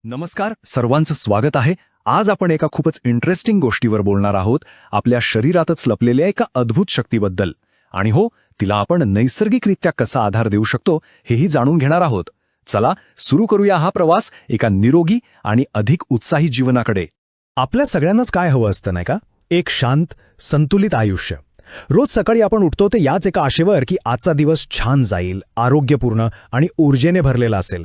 नमस्कार, सर्वांचं स्वागत आहे. आज आपण एका खूपच इंटरेस्टिंग गोष्टीवर बोलणार आहोत, आपल्या शरीरातच लपलेल्या एका अद्भुत शक्तीबद्दल. आणि हो, तिला आपण नैसर्गिकरित्या कसा आधार देऊ शकतो हेही जाणून घेणार आहोत. चला सुरू करूया हा प्रवास एका निरोगी आणि अधिक उत्साही जीवनाकडे. आपल्या सगळ्यांनाच काय हवं असतं नाही का? एक शांत, संतुलित आयुष्य. रोज सकाळी आपण उठतो ते याच एका आशेवर की आजचा दिवस छान जाईल, आरोग्यपूर्ण आणि ऊर्जेने भरलेला असेल.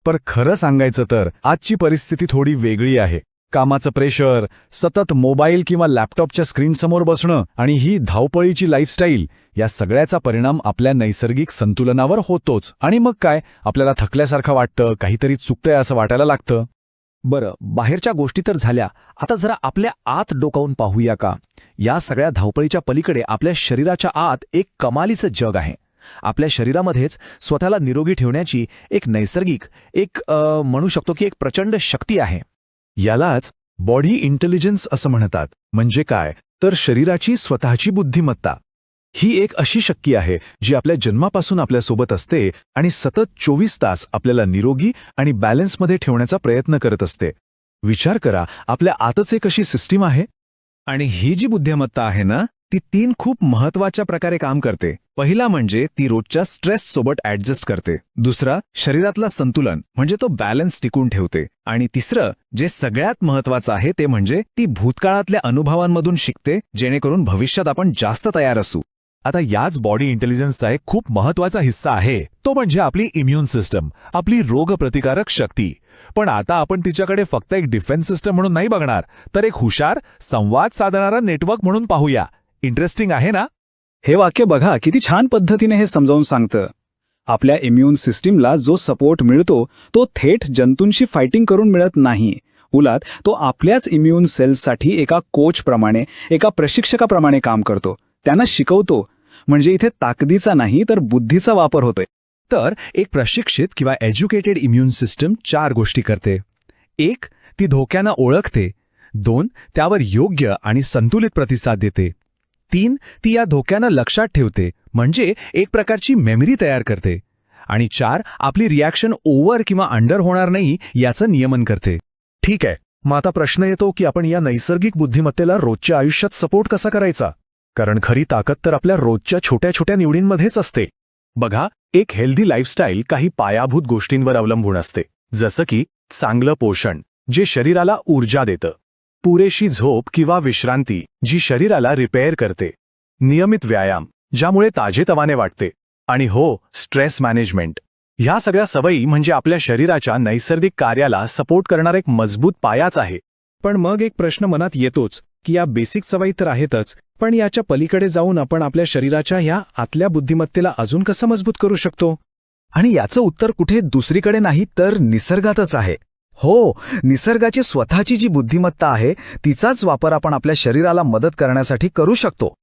पण खरं सांगायचं तर आजची परिस्थिती थोडी वेगळी आहे. कामाचं प्रेशर, सतत मोबाईल किंवा लॅपटॉपच्या स्क्रीनसमोर बसणं आणि ही धावपळीची लाईफस्टाईल, या सगळ्याचा परिणाम आपल्या नैसर्गिक संतुलनावर होतोच. आणि मग काय, आपल्याला थकल्यासारखं वाटतं, काहीतरी चुकतंय असं वाटायला लागतं. बरं, बाहेरच्या गोष्टी तर झाल्या, आता जरा आपल्या आत डोकावून पाहूया का? या सगळ्या धावपळीच्या पलीकडे आपल्या शरीराच्या आत एक कमालीचं जग आहे. आपल्या शरीरामध्येच स्वतःला निरोगी ठेवण्याची एक नैसर्गिक, म्हणू शकतो की एक प्रचंड शक्ती आहे. यालाच बॉडी इंटेलिजन्स असं म्हणतात. म्हणजे काय, तर शरीराची स्वतःची बुद्धिमत्ता. ही एक अशी शक्ती आहे जी आपल्या जन्मापासून आपल्यासोबत असते आणि सतत 24 तास आपल्याला निरोगी आणि बॅलन्समध्ये ठेवण्याचा प्रयत्न करत असते. विचार करा, आपल्या आतच एक अशी सिस्टीम आहे. आणि ही जी बुद्धिमत्ता आहे ना, ती 3 खूप महत्वाच्या प्रकारे काम करते. पहिला म्हणजे ती रोजच्या स्ट्रेस सोबत ऍडजस्ट करते. दुसरा, शरीरातला संतुलन म्हणजे तो बॅलन्स टिकून ठेवते. आणि तिसरं, जे सगळ्यात महत्वाचं आहे ते म्हणजे ती भूतकाळातल्या अनुभवांमधून शिकते, जेणेकरून भविष्यात आपण जास्त तयार असू. आता याच बॉडी इंटेलिजन्सचा एक खूप महत्वाचा हिस्सा आहे, तो म्हणजे आपली इम्युन सिस्टम, आपली रोगप्रतिकारक शक्ती. पण आता आपण तिच्याकडे फक्त एक डिफेन्स सिस्टम म्हणून नाही बघणार, तर एक हुशार, संवाद साधणारा नेटवर्क म्हणून पाहूया. इंटरेस्टिंग आहे ना? हे वाक्य बघा, किती छान पद्धतीने हे समजावून सांगतं. आपल्या इम्युन सिस्टीमला जो सपोर्ट मिळतो तो थेट जंतूंशी फायटिंग करून मिळत नाही. उलट तो आपल्याच इम्युन सेल्ससाठी एका कोचप्रमाणे, एका प्रशिक्षकाप्रमाणे काम करतो, त्यांना शिकवतो. म्हणजे इथे ताकदीचा नाही तर बुद्धीचा वापर होतोय. तर एक प्रशिक्षित किंवा एज्युकेटेड इम्युन सिस्टम 4 गोष्टी करते. 1. ती धोक्यांना ओळखते. 2. त्यावर योग्य आणि संतुलित प्रतिसाद देते. 3. ती या धोक्यांना लक्षात ठेवते, म्हणजे एक प्रकारची मेमरी तयार करते. आणि 4. आपली रिॲक्शन ओव्हर किंवा अंडर होणार नाही याचं नियमन करते. ठीक आहे, मग आता प्रश्न येतो की आपण या नैसर्गिक बुद्धिमत्तेला रोजच्या आयुष्यात सपोर्ट कसा करायचा? कारण खरी ताकद तर आपल्या रोजच्या छोट्या छोट्या निवडींमध्येच असते. बघा, एक हेल्दी लाईफस्टाईल काही पायाभूत गोष्टींवर अवलंबून असते. जसं की चांगलं पोषण, जे शरीराला ऊर्जा देतं. पुरेशी झोप किंवा विश्रांती, जी शरीराला रिपेअर करते. नियमित व्यायाम, ज्यामुळे ताजेतवाने वाटते. आणि हो, स्ट्रेस मॅनेजमेंट. ह्या सगळ्या सवयी म्हणजे आपल्या शरीराच्या नैसर्गिक कार्याला सपोर्ट करणारा एक मजबूत पायाच आहे. पण मग एक प्रश्न मनात येतोच की या बेसिक सवयी तर आहेतच, पण याच्या पलीकडे जाऊन आपण आपल्या शरीराच्या ह्या आतल्या बुद्धिमत्तेला अजून कसं मजबूत करू शकतो? आणि याचं उत्तर कुठे दुसरीकडे नाही तर निसर्गातच आहे. हो, निसर्गाची स्वतःची जी बुद्धिमत्ता आहे तिचाच वापर आपण आपल्या शरीराला मदत करण्यासाठी करू शकतो.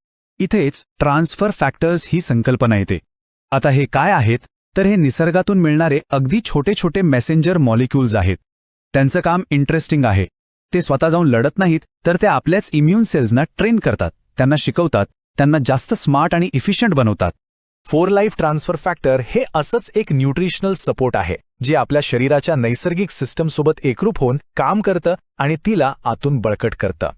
इथेच ट्रान्सफर फॅक्टर्स ही संकल्पना येते. आता हे काय आहेत, तर हे निसर्गातून मिळणारे अगदी छोटे छोटे मेसेंजर मॉलिक्युल्स आहेत. त्यांचं काम इंटरेस्टिंग आहे. ते स्वतः जाऊन लढत नाहीत, तर ते आपल्याच इम्युन सेल्सना ट्रेन करतात, त्यांना शिकवतात, त्यांना जास्त स्मार्ट आणि इफिशियंट बनवतात. 4 लाईफ ट्रान्सफर फॅक्टर हे असंच एक न्यूट्रिशनल सपोर्ट आहे, जे आपल्या शरीराच्या नैसर्गिक सिस्टमसोबत एकरूप होऊन काम करतं आणि तिला आतून बळकट करतं.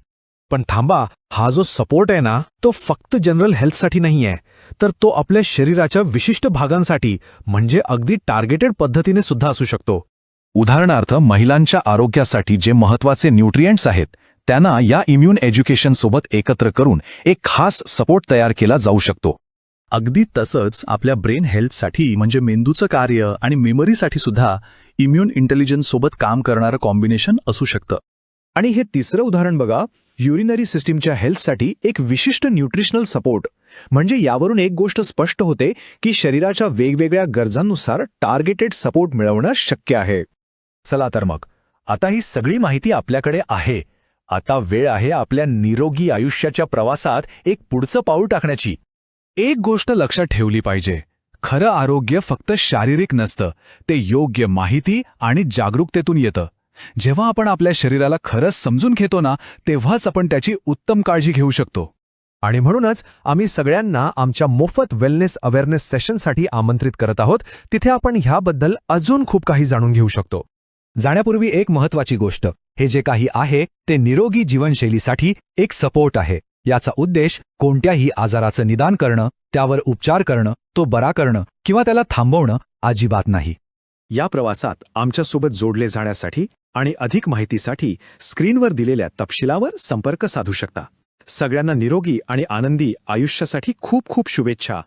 पण थांबा, हा जो सपोर्ट आहे ना, तो फक्त जनरल हेल्थसाठी नाही आहे, तर तो आपल्या शरीराच्या विशिष्ट भागांसाठी, म्हणजे अगदी टार्गेटेड पद्धतीने सुद्धा असू शकतो. उदाहरणार्थ, महिलांच्या आरोग्यासाठी जे महत्त्वाचे न्यूट्रिएंट्स आहेत, त्यांना या इम्युन एज्युकेशन सोबत एकत्र करून एक खास सपोर्ट तयार केला जाऊ शकतो. अगदी तसंच आपल्या ब्रेन हेल्थसाठी, म्हणजे मेंदूचं कार्य आणि मेमरीसाठी सुद्धा इम्युन इंटेलिजन्स सोबत काम करणारं कॉम्बिनेशन असू शकतं. आणि हे तिसरं उदाहरण बघा, युरिनरी सिस्टीमच्या हेल्थसाठी एक विशिष्ट न्यूट्रिशनल सपोर्ट. म्हणजे यावरून एक गोष्ट स्पष्ट होते की शरीराच्या वेगवेगळ्या गरजांनुसार टार्गेटेड सपोर्ट मिळवणं शक्य आहे. चला तर मग, आता ही सगळी माहिती आपल्याकडे आहे. आता वेळ आहे आपल्या निरोगी आयुष्याच्या प्रवासात एक पुढचं पाऊल टाकण्याची. एक गोष्ट लक्षात ठेवली पाहिजे, खरं आरोग्य फक्त शारीरिक नसतं, ते योग्य माहिती आणि जागरूकतेतून येतं. जेव्हा आपण आपल्या शरीराला खरंच समजून घेतो ना, तेव्हाच आपण त्याची उत्तम काळजी घेऊ शकतो. आणि म्हणूनच आम्ही सगळ्यांना आमच्या मोफत वेलनेस अवेअरनेस सेशनसाठी आमंत्रित करत आहोत. तिथे आपण ह्याबद्दल अजून खूप काही जाणून घेऊ शकतो. जाण्यापूर्वी एक महत्वाची गोष्ट, हे जे काही आहे ते निरोगी जीवनशैलीसाठी एक सपोर्ट आहे. याचा उद्देश कोणत्याही आजाराचं निदान करणं, त्यावर उपचार करणं, तो बरा करणं किंवा त्याला थांबवणं अजिबात नाही. या प्रवासात आमच्यासोबत जोडले जाण्यासाठी आणि अधिक माहितीसाठी स्क्रीनवर दिलेल्या तपशिलावर संपर्क साधू शकता. सगळ्यांना निरोगी आणि आनंदी आयुष्यासाठी खूप खूप शुभेच्छा.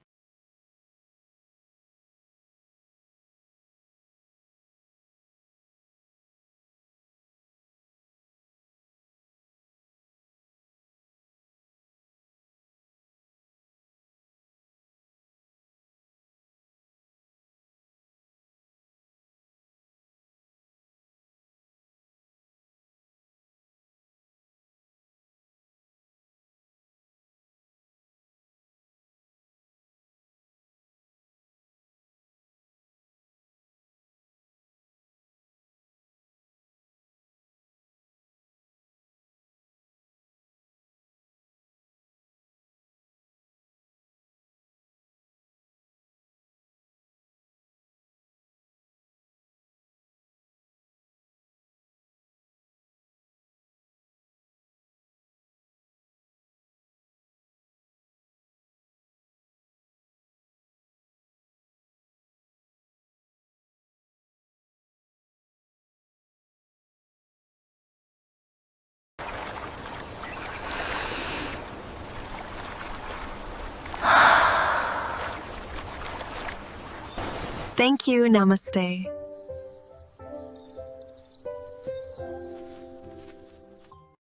Thank you. Namaste.